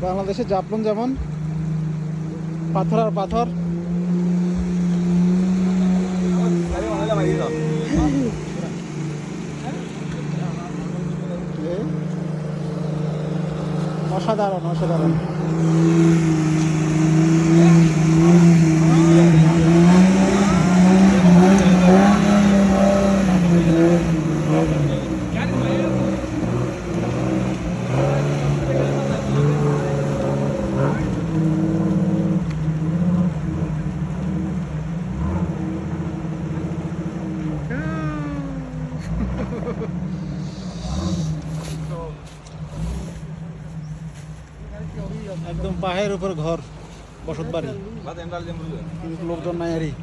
বাংলাদেশে জাফলং যেমন পাথর আর পাথর, অসাধারণ অসাধারণ। একদম পাহাড়ের উপর ঘর, বসত বাড়ি, কিন্তু লোকজন নাই আরই।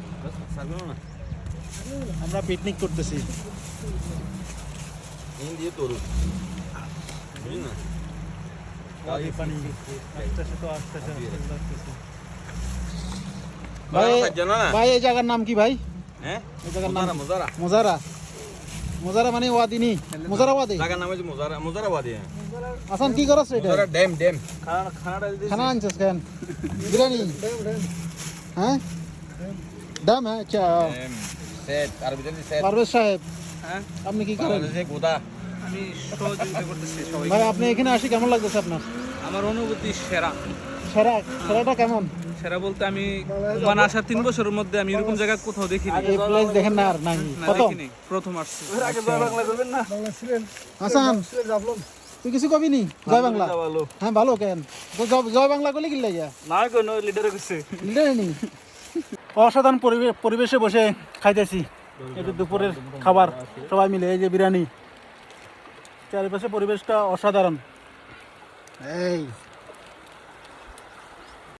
আমরা পিকনিক করতেছি। ভাই এই জায়গার নাম কি ভাই? এই জায়গার নাম মোজারা। মোজারা মানে ওয়াদি নি, মোজারা ওয়াদি। জায়গার নাম হচ্ছে মোজারা ওয়াদি। আসান কি করছ এটা? মোজারা ড্যাম ড্যাম। খানা আনছস কেন? বিরিয়ানি। হ্যাঁ? দাম হ্যাঁ আচ্ছা। সেট আর বিজলি সেট। পারভেজ সাহেব, হ্যাঁ আপনি কি করেন? গোদা। আমি সহযোগিতা করতেছি সবাই। ভাই আপনি এখানে আসি কেমন লাগতেছে আপনার? আমার অনুভূতি সেরা। সেরাটা কেমন? সেরা বলতে আমি ওখানে আসার 3 বছরের মধ্যে আমি এরকম জায়গা কোথাও দেখিনি। এই প্লেস দেখেন না আর নাই না, কত? দেখিনি, প্রথম আসছি। হাসান তুই কিছু কবি নি? জয় বাংলা। হ্যাঁ ভালো কেন? তো জয় বাংলা করলে কি লাগে? না কোনো লিডারে কইছে। লিডার নি। অসাধারণ পরিবেশে বসে খাইতেছি, এটা দুপুরের খাবার সবাই মিলে। এই যে বিরিয়ানি, চারিপাশে পরিবেশটা অসাধারণ। এই